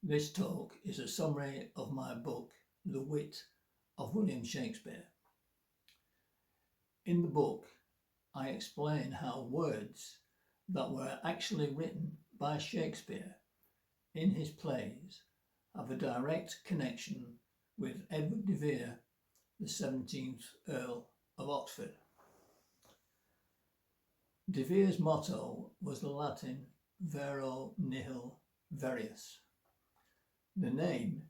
This talk is a summary of my book, The Wit of William Shakespeare. In the book, I explain how words that were actually written by Shakespeare in his plays have a direct connection with Edward de Vere, the 17th Earl of Oxford. De Vere's motto was the Latin Vero Nihil Verius. The name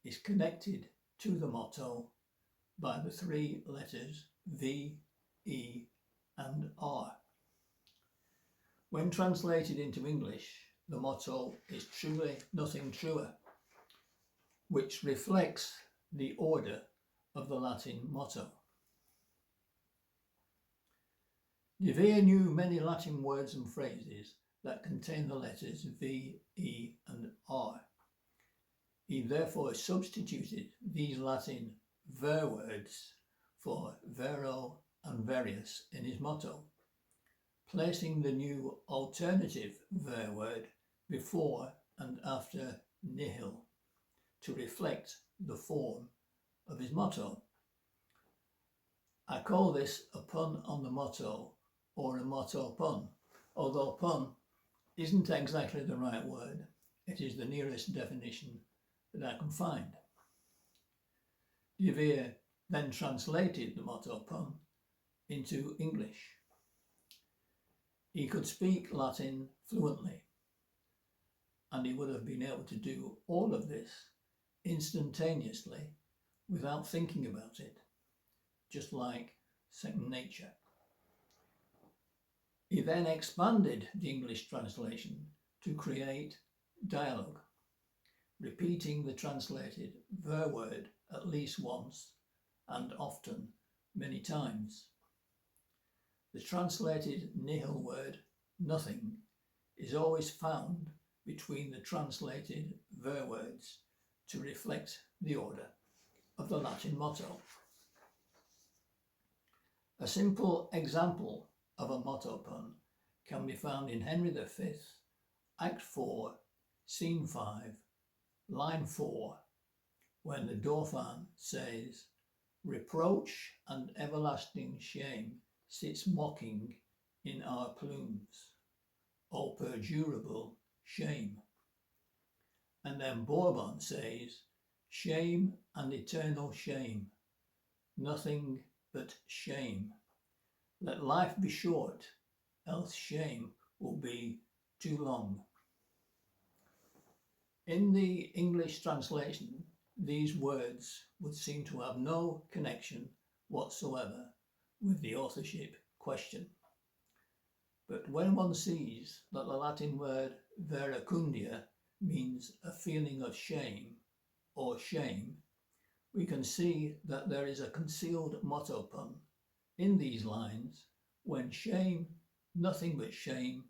is connected to the motto by the three letters V, E and R. When translated into English, the motto is truly nothing truer, which reflects the order of the Latin motto. De Vere knew many Latin words and phrases that contain the letters V, E and R. He therefore substituted these Latin ver words for vero and verius in his motto, placing the new alternative ver word before and after nihil to reflect the form of his motto. I call this a pun on the motto or a motto pun, although pun isn't exactly the right word. It is the nearest definition that I can find. De Vere then translated the motto pun into English. He could speak Latin fluently, and he would have been able to do all of this instantaneously without thinking about it, just like second nature. He then expanded the English translation to create dialogue, repeating the translated ver word at least once and often many times. The translated nihil word, nothing, is always found between the translated ver words to reflect the order of the Latin motto. A simple example of a motto pun can be found in Henry V, Act 4, Scene 5, Line 4, when the Dauphin says, "Reproach and everlasting shame sits mocking in our plumes, O perdurable shame." And then Bourbon says, "Shame and eternal shame, nothing but shame. Let life be short, else shame will be too long." In the English translation, these words would seem to have no connection whatsoever with the authorship question. But when one sees that the Latin word verecundia means a feeling of shame or shame, we can see that there is a concealed motto pun in these lines when shame, nothing but shame,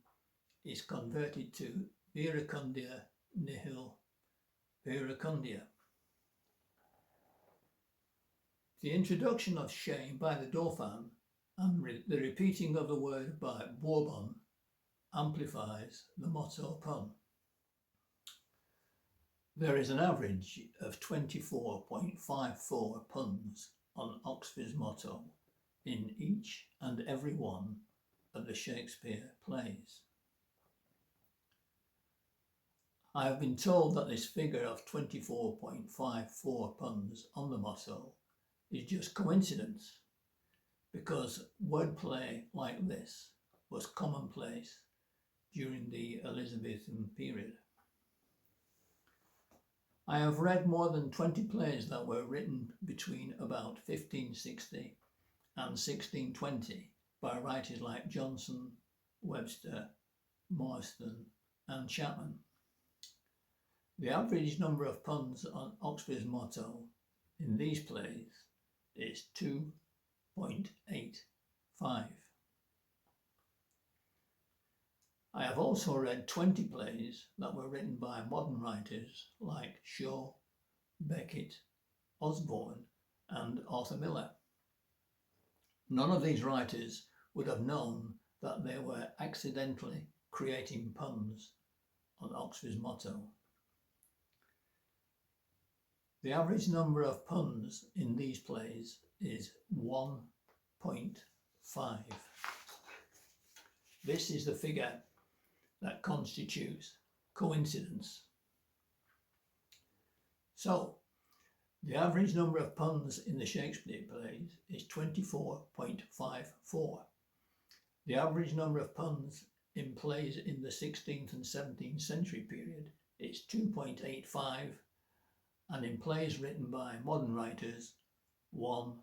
is converted to verecundia nihil verecundia. The introduction of shame by the Dauphin and the repeating of the word by Bourbon amplifies the motto pun. There is an average of 24.54 puns on Oxford's motto in each and every one of the Shakespeare plays. I have been told that this figure of 24.54 puns on the motto is just coincidence, because wordplay like this was commonplace during the Elizabethan period. I have read more than 20 plays that were written between about 1560 and 1620 by writers like Johnson, Webster, Marston and Chapman. The average number of puns on Oxford's motto in these plays is 2.85. I have also read 20 plays that were written by modern writers like Shaw, Beckett, Osborne and Arthur Miller. None of these writers would have known that they were accidentally creating puns on Oxford's motto. The average number of puns in these plays is 1.5. This is the figure that constitutes coincidence. So, the average number of puns in the Shakespeare plays is 24.54. The average number of puns in plays in the 16th and 17th century period is 2.85, and in plays written by modern writers, 1.5.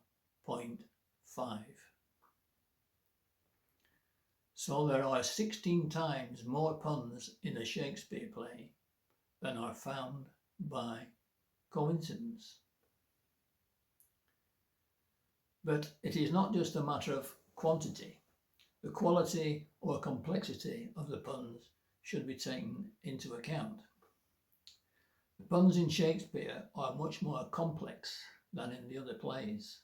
So there are 16 times more puns in a Shakespeare play than are found by coincidence. But it is not just a matter of quantity. The quality or complexity of the puns should be taken into account. The puns in Shakespeare are much more complex than in the other plays.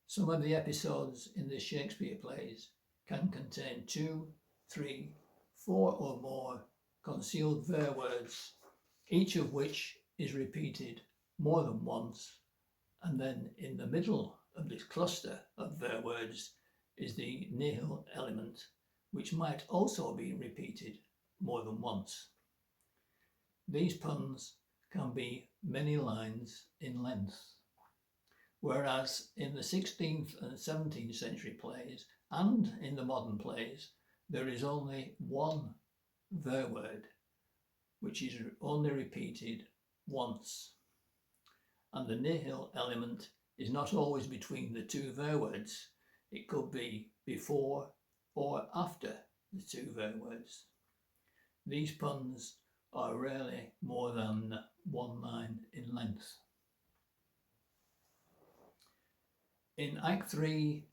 Some of the episodes in the Shakespeare plays can contain 2, 3, 4 or more concealed ver words, each of which is repeated more than once, and then in the middle of this cluster of ver words is the nihil element, which might also be repeated more than once. These puns can be many lines in length, whereas in the 16th and 17th century plays and in the modern plays there is only one ver word, which is only repeated once, and the nihil element is not always between the two ver words. It could be before or after the two ver words. These puns are rarely more than one line in length. In Act 3,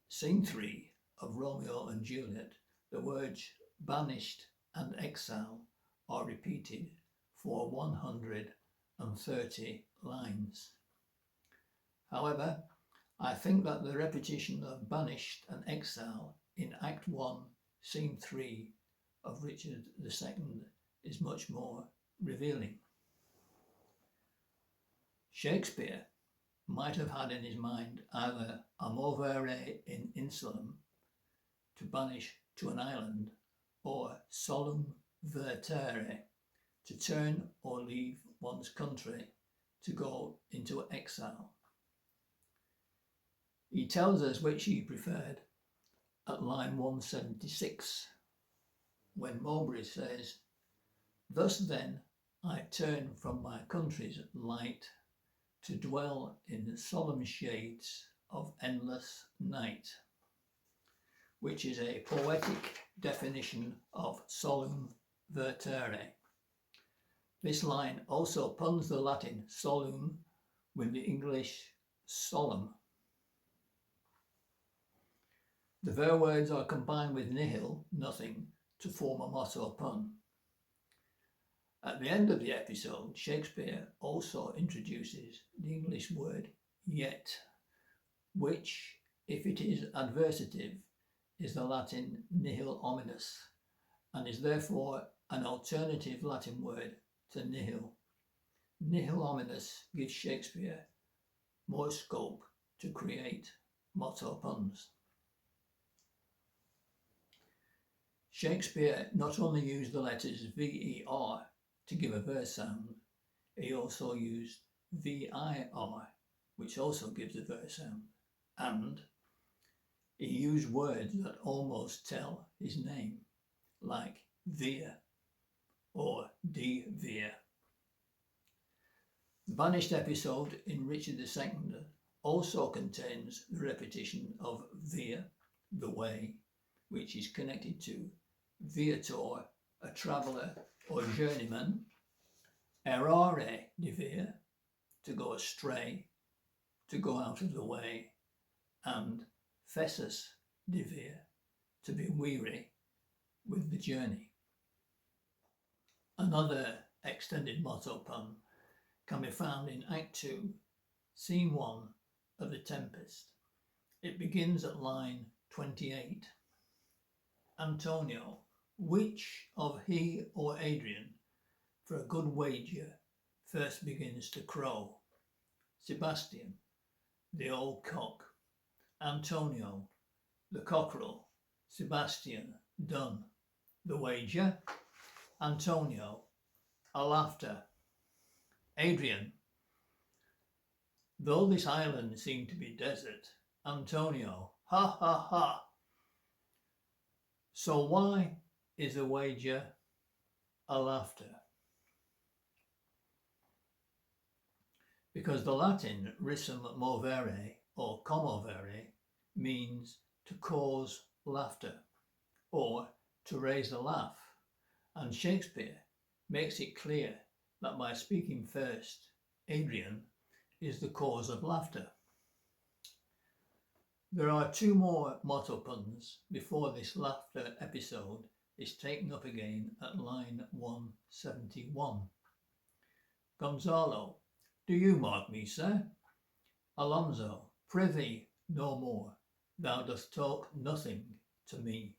Scene 3 of Romeo and Juliet, the words banished and exile are repeated for 130 lines. However, I think that the repetition of banished and exile in Act 1, Scene 3 of Richard II is much more revealing. Shakespeare might have had in his mind either a movere in insulum, to banish to an island, or solum vertere, to turn or leave one's country, to go into exile. He tells us which he preferred at line 176, when Mowbray says, "Thus then I turn from my country's light to dwell in solemn shades of endless night," which is a poetic definition of solum vertere. This line also puns the Latin solum with the English solemn. The ver words are combined with nihil, nothing, to form a motto pun. At the end of the episode, Shakespeare also introduces the English word yet, which, if it is adversative, is the Latin nihil hominis, and is therefore an alternative Latin word to nihil. Nihil hominis gives Shakespeare more scope to create motto puns. Shakespeare not only used the letters ver to give a verse sound, he also used vir, which also gives a verse sound, and he used words that almost tell his name, like Veer or de Veer. The banished episode in Richard II also contains the repetition of Veer, the way, which is connected to Viator, a traveller or journeyman, errare de Veer, to go astray, to go out of the way, and fessus de Veer, to be weary with the journey. Another extended motto pun can be found in Act 2, Scene 1 of The Tempest. It begins at line 28. Antonio, which of he or Adrian, for a good wager, first begins to crow. Sebastian, the old cock. Antonio, the cockerel. Sebastian, done. The wager. Antonio, a laughter. Adrian, though this island seemed to be desert. Antonio, ha ha ha. So why is the wager a laughter? Because the Latin risum movere or commovere means to cause laughter or to raise a laugh, and Shakespeare makes it clear that by speaking first, Adrian is the cause of laughter. There are two more motto puns before this laughter episode is taken up again at line 171. Gonzalo, do you mark me, sir? Alonso, prithee, no more. Thou dost talk nothing to me.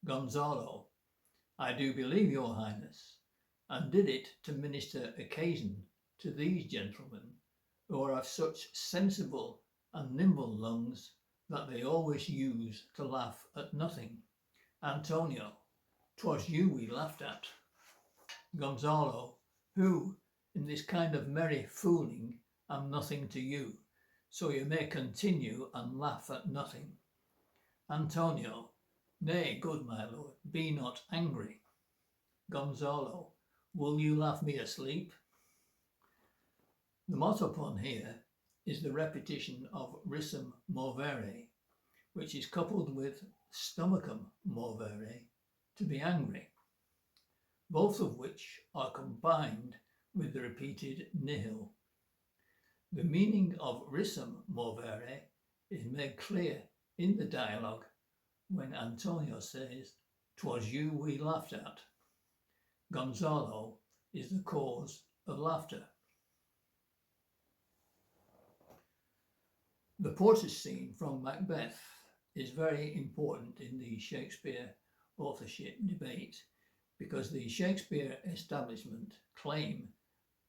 Gonzalo, I do believe your highness, and did it to minister occasion to these gentlemen, who are of such sensible and nimble lungs that they always use to laugh at nothing. Antonio, 'twas you we laughed at. Gonzalo, who, in this kind of merry fooling, am nothing to you, so you may continue and laugh at nothing. Antonio, nay, good my lord, be not angry. Gonzalo, will you laugh me asleep? The motto pun here is the repetition of risum movere, which is coupled with stomachum movere, to be angry, both of which are combined with the repeated nihil. The meaning of risum movere is made clear in the dialogue when Antonio says, "'Twas you we laughed at." Gonzalo is the cause of laughter. The porter's scene from Macbeth is very important in the Shakespeare authorship debate because the Shakespeare establishment claim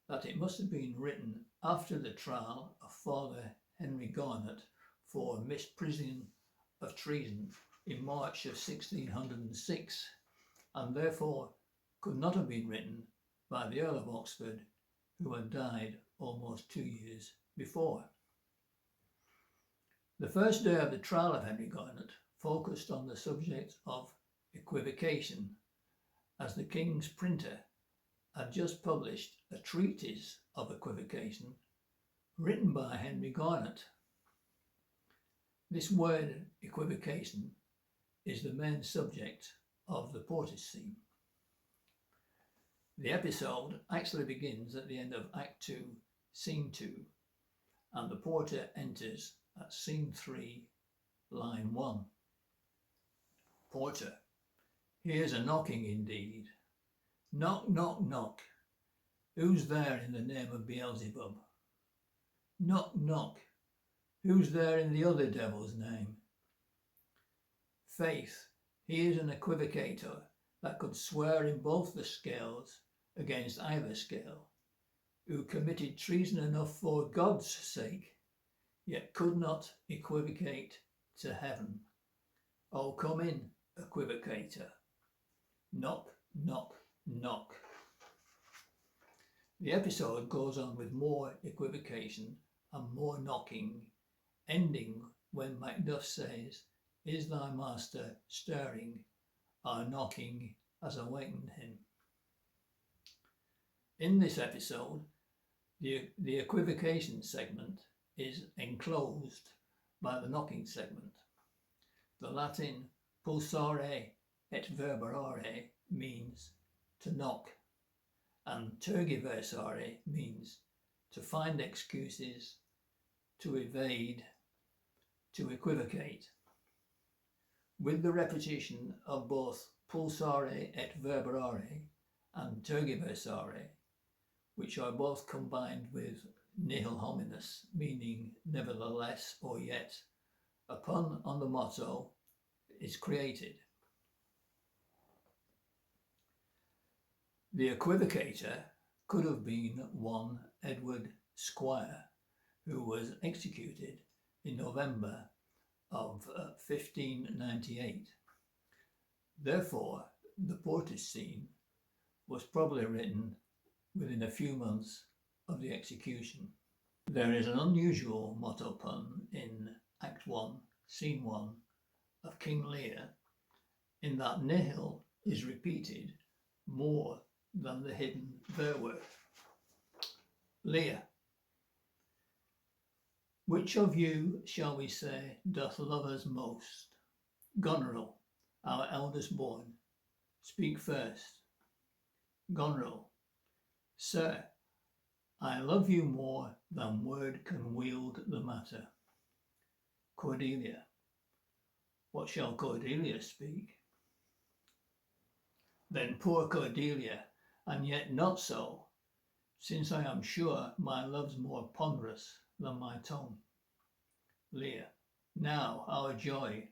that it must have been written after the trial of Father Henry Garnet for misprision of treason in March of 1606, and therefore could not have been written by the Earl of Oxford, who had died almost 2 years before. The first day of the trial of Henry Garnet focused on the subject of equivocation, as the King's printer had just published a treatise of equivocation written by Henry Garnet. This word equivocation is the main subject of the porter's scene. The episode actually begins at the end of Act 2, Scene 2, and the porter enters at Scene 3, Line 1. Porter, here's a knocking indeed. Knock, knock, knock. Who's there in the name of Beelzebub? Knock, knock. Who's there in the other devil's name? Faith, he is an equivocator that could swear in both the scales against either scale, who committed treason enough for God's sake, yet could not equivocate to heaven. Oh, come in, equivocator. Knock, knock, knock. The episode goes on with more equivocation and more knocking, ending when Macduff says, "Is thy master stirring? Our knocking has awakened him." In this episode, the equivocation segment is enclosed by the knocking segment. The Latin pulsare et verberare means to knock, and tergiversare means to find excuses, to evade, to equivocate. With the repetition of both pulsare et verberare and tergiversare, which are both combined with nihil hominis, meaning nevertheless or yet, a pun on the motto is created. The equivocator could have been one Edward Squire, who was executed in November of 1598. Therefore, the portage scene was probably written within a few months of the execution. There is an unusual motto pun in Act 1, Scene 1 of King Lear, in that nihil is repeated more than the hidden there word. Lear. Which of you, shall we say, doth love us most? Goneril, our eldest born, speak first. Goneril. Sir, I love you more than word can wield the matter. Cordelia. What shall Cordelia speak? Then poor Cordelia, and yet not so, since I am sure my love's more ponderous than my tongue. Lear. Now our joy.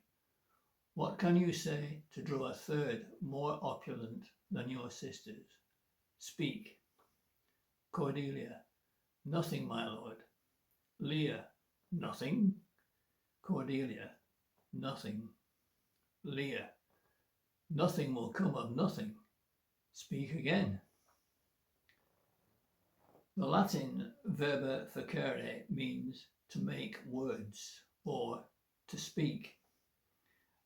What can you say to draw a third more opulent than your sisters? Speak. Cordelia. Nothing, my lord. Lear. Nothing? Cordelia. Nothing. Lear. Nothing will come of nothing. Speak again. The Latin verba facere means to make words or to speak,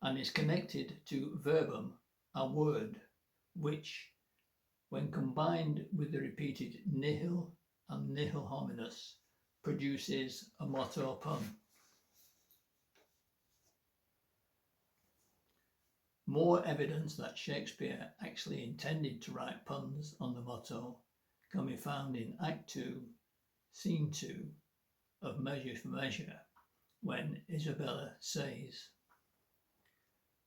and is connected to verbum, a word, which, when combined with the repeated nihil and nihil hominis, produces a motto pun. More evidence that Shakespeare actually intended to write puns on the motto can be found in Act 2, Scene 2 of Measure for Measure, when Isabella says,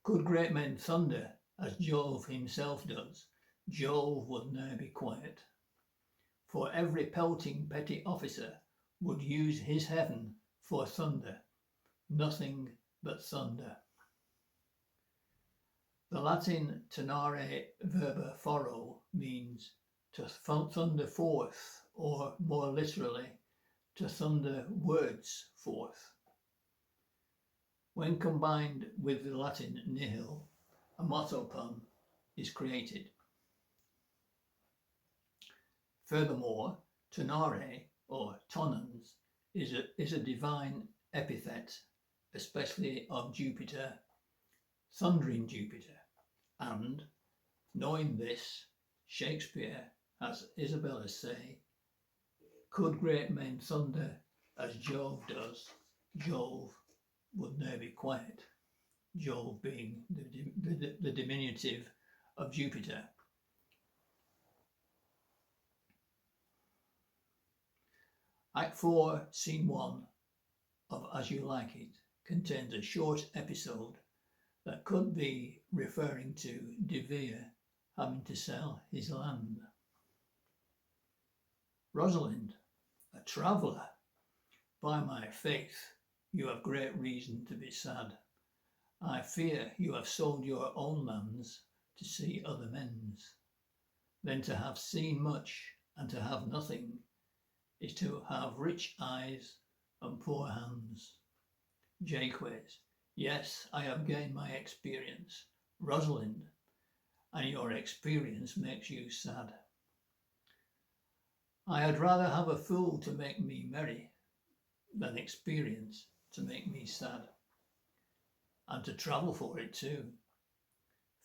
Could great men thunder as Jove himself does, Jove would ne'er be quiet. For every pelting petty officer would use his heaven for thunder, nothing but thunder. The Latin tenare verba foro means to thunder forth, or more literally, to thunder words forth. When combined with the Latin nihil, a motto pun is created. Furthermore, tenare, or tonans, is a divine epithet, especially of Jupiter, thundering Jupiter, and, knowing this, Shakespeare has Isabella say, Could great men thunder as Jove does, Jove would ne'er be quiet. Jove being the diminutive of Jupiter. Act 4, Scene 1 of As You Like It contains a short episode that could be referring to De Vere having to sell his land. Rosalind, a traveller, by my faith, you have great reason to be sad. I fear you have sold your own lands to see other men's. Then to have seen much and to have nothing is to have rich eyes and poor hands. Jaques, yes, I have gained my experience. Rosalind, and your experience makes you sad. I had rather have a fool to make me merry than experience to make me sad, and to travel for it too.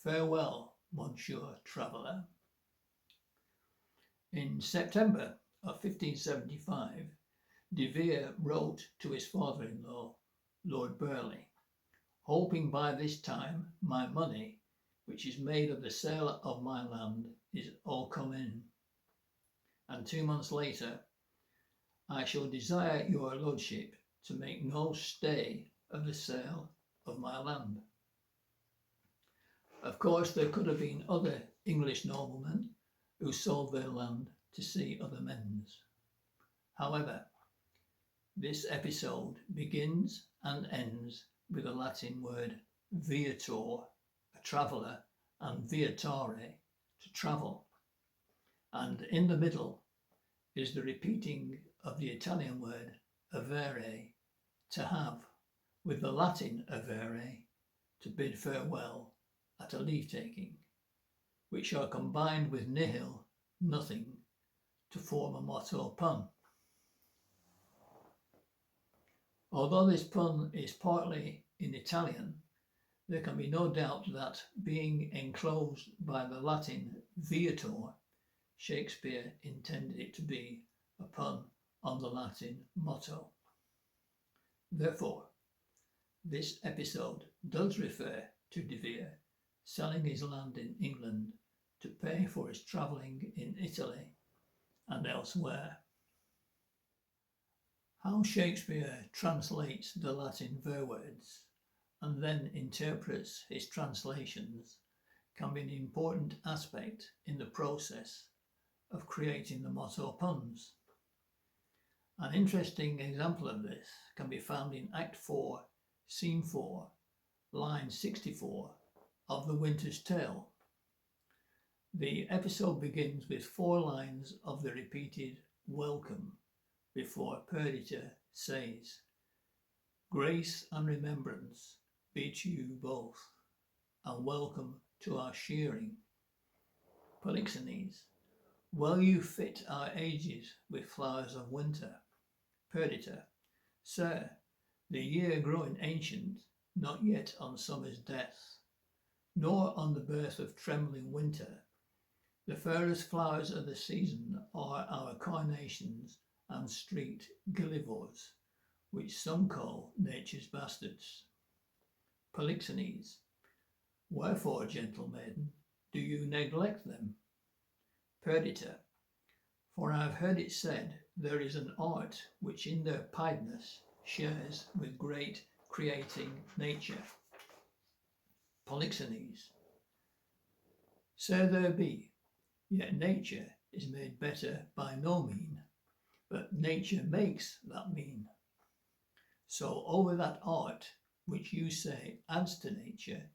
Farewell, Monsieur Traveller. In September of 1575, De Vere wrote to his father-in-law, Lord Burleigh, hoping by this time my money, which is made of the sale of my land, is all come in. And 2 months later, I shall desire your lordship to make no stay of the sale of my land. Of course, there could have been other English noblemen who sold their land to see other men's. However, this episode begins and ends with the Latin word viator, a traveller, and viatare, to travel. And in the middle, is the repeating of the Italian word avere, to have, with the Latin avere, to bid farewell at a leave-taking, which are combined with nihil, nothing, to form a motto pun. Although this pun is partly in Italian, there can be no doubt that, being enclosed by the Latin viator, Shakespeare intended it to be a pun on the Latin motto. Therefore, this episode does refer to De Vere selling his land in England to pay for his travelling in Italy and elsewhere. How Shakespeare translates the Latin words and then interprets his translations can be an important aspect in the process of creating the motto puns. An interesting example of this can be found in Act 4, Scene 4, line 64 of The Winter's Tale. The episode begins with 4 lines of the repeated welcome before Perdita says, "Grace and remembrance be to you both, and welcome to our shearing." Polixenes, "Well you fit our ages with flowers of winter." Perdita, "Sir, the year growing ancient, not yet on summer's death, nor on the birth of trembling winter. The fairest flowers of the season are our carnations and street gillivors, which some call nature's bastards." Polixenes, "Wherefore, gentle maiden, do you neglect them?" Perdita, "For I have heard it said there is an art which in their piedness shares with great creating nature." Polixenes, "So there be, yet nature is made better by no mean, but nature makes that mean. So over that art which you say adds to nature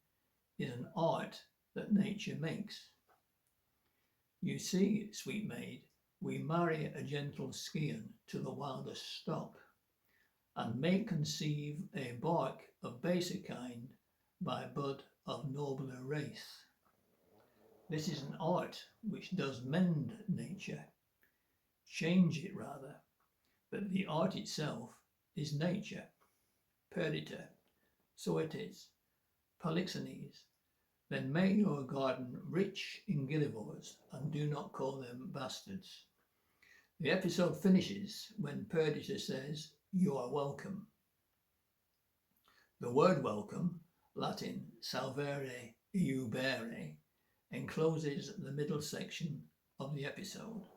is an art that nature makes. You see, sweet maid, we marry a gentle scion to the wildest stock, and may conceive a bark of baser kind by bud of nobler race. This is an art which does mend nature, change it rather, but the art itself is nature." Perdita, "So it is." Polixenes, "Then make your garden rich in gillivors, and do not call them bastards." The episode finishes when Perdita says, "You are welcome." The word welcome, Latin salvere iubere, encloses the middle section of the episode.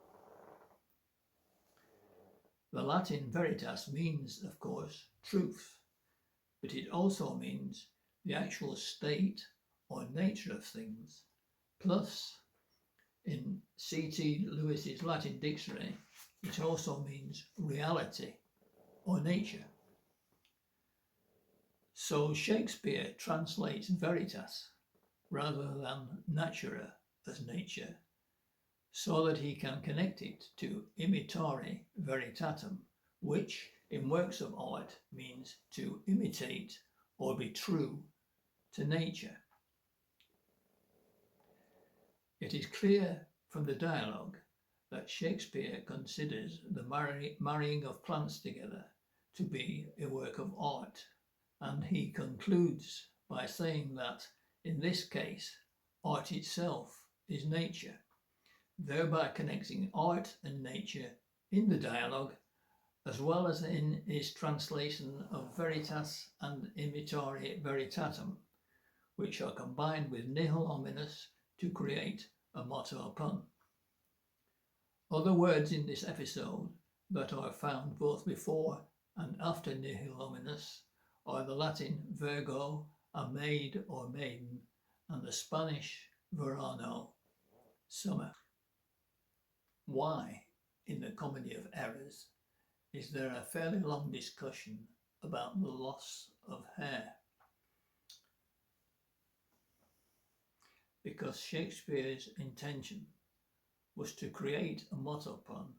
The Latin veritas means, of course, truth, but it also means the actual state or nature of things. Plus, in C.T. Lewis's Latin dictionary, it also means reality or nature. So Shakespeare translates veritas rather than natura as nature, so that he can connect it to imitare veritatem, which in works of art means to imitate or be true to nature. It is clear from the dialogue that Shakespeare considers the marrying of plants together to be a work of art, and he concludes by saying that in this case art itself is nature, thereby connecting art and nature in the dialogue as well as in his translation of veritas and imitare veritatem, which are combined with nihil hominis to create a motto pun. Other words in this episode that are found both before and after nihil hominis are the Latin virgo, a maid or maiden, and the Spanish verano, summer. Why, in the Comedy of Errors, is there a fairly long discussion about the loss of hair? Because Shakespeare's intention was to create a motto pun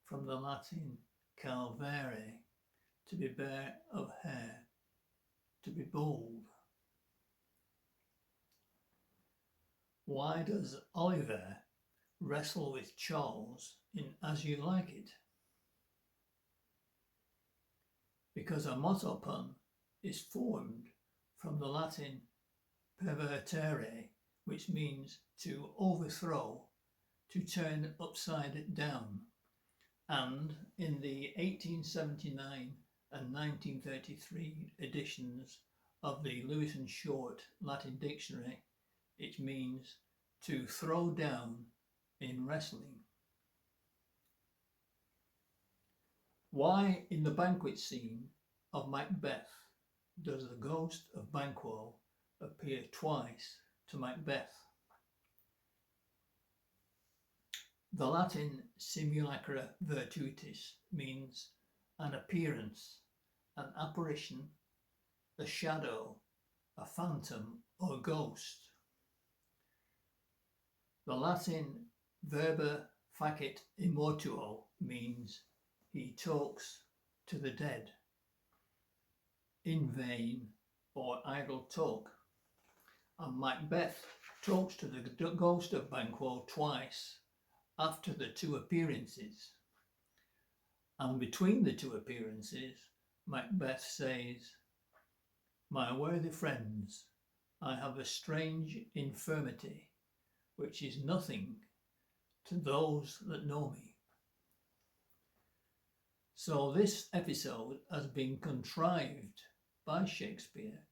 from the Latin calvere, to be bare of hair, to be bald. Why does Oliver wrestle with Charles in As You Like It? Because a motto pun is formed from the Latin pervertere, which means to overthrow, to turn upside down, and in the 1879 and 1933 editions of the Lewis and Short Latin Dictionary, it means to throw down in wrestling. Why in the banquet scene of Macbeth does the ghost of Banquo appear twice to Macbeth? The Latin simulacra virtutis means an appearance, an apparition, a shadow, a phantom or ghost. The Latin verba facit immortuo means he talks to the dead, in vain or idle talk. And Macbeth talks to the ghost of Banquo twice after the two appearances. And between the two appearances, Macbeth says, "My worthy friends, I have a strange infirmity, which is nothing to those that know me." So this episode has been contrived by Shakespeare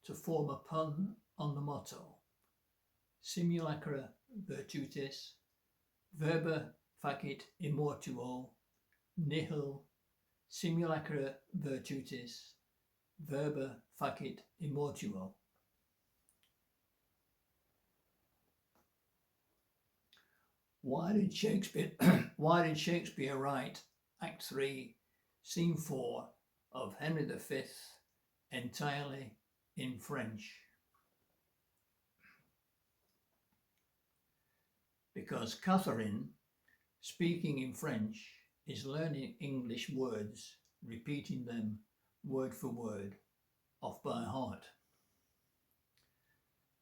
to form a pun on the motto, simulacra virtutis, verba facit immortuo, nihil simulacra virtutis, verba facit immortuo. Why did Shakespeare write Act 3, Scene 4 of Henry V entirely in French? Because Catherine, speaking in French, is learning English words, repeating them word for word, off by heart.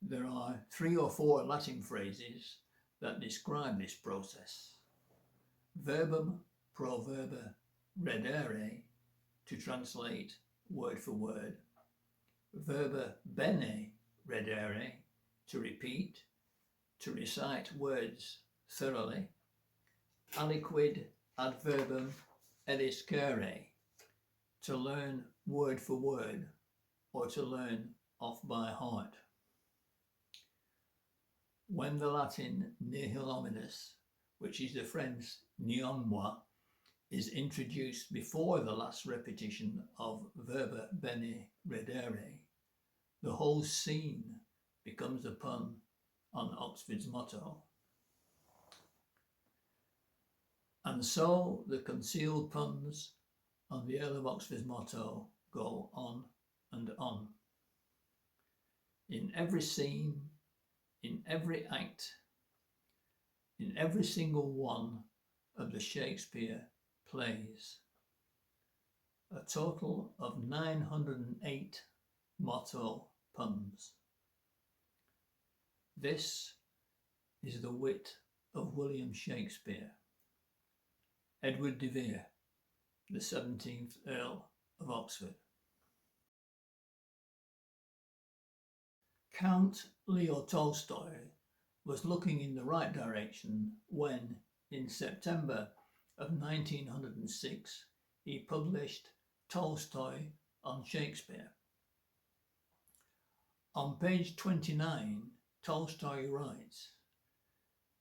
There are 3 or 4 Latin phrases that describe this process. Verbum pro verba redere, to translate word for word. Verba bene redere, to repeat, to recite words thoroughly. Aliquid ad verbum ediscere, to learn word for word or to learn off by heart. When the Latin nihil hominis, which is the French néant moi, is introduced before the last repetition of verba bene redere, the whole scene becomes a pun on Oxford's motto. And so the concealed puns on the Earl of Oxford's motto go on and on. In every scene, in every act, in every single one of the Shakespeare plays. A total of 908 motto puns. This is the wit of William Shakespeare. Edward de Vere, the 17th Earl of Oxford. Count Leo Tolstoy was looking in the right direction when, in September of 1906, he published Tolstoy on Shakespeare. On page 29, Tolstoy writes,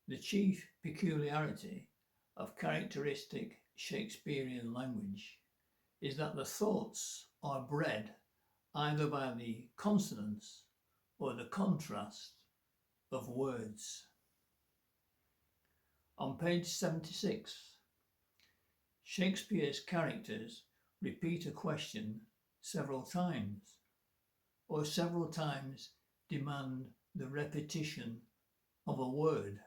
"The chief peculiarity of characteristic Shakespearean language is that the thoughts are bred either by the consonance or the contrast of words." On page 76, Shakespeare's characters repeat a question several times, or several times demand the repetition of a word.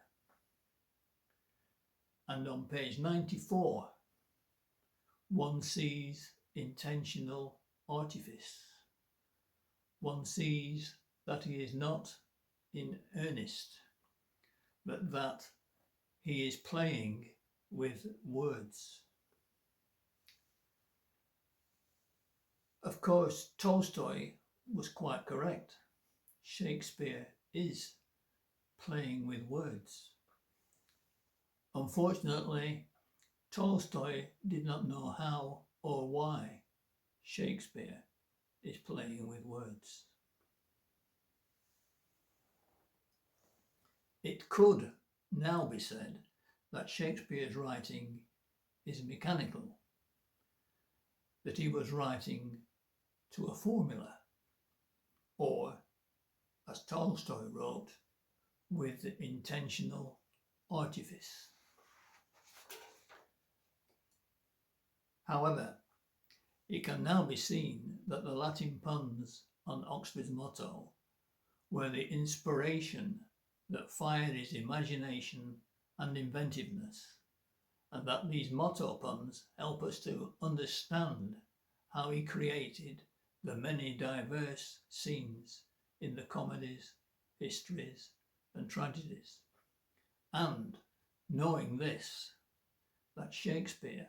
And on page 94, one sees intentional artifice. One sees that he is not in earnest, but that he is playing with words. Of course, Tolstoy was quite correct. Shakespeare is playing with words. Unfortunately, Tolstoy did not know how or why Shakespeare is playing with words. It could now be said that Shakespeare's writing is mechanical, that he was writing to a formula, or, as Tolstoy wrote, with intentional artifice. However, it can now be seen that the Latin puns on Oxford's motto were the inspiration that fired his imagination and inventiveness, and that these motto puns help us to understand how he created the many diverse scenes in the comedies, histories, and tragedies. And knowing this, that Shakespeare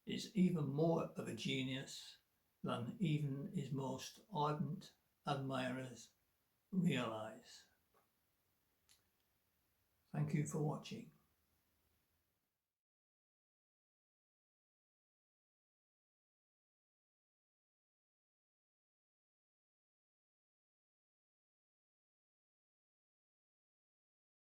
is even more of a genius than even his most ardent admirers realise. Thank you for watching.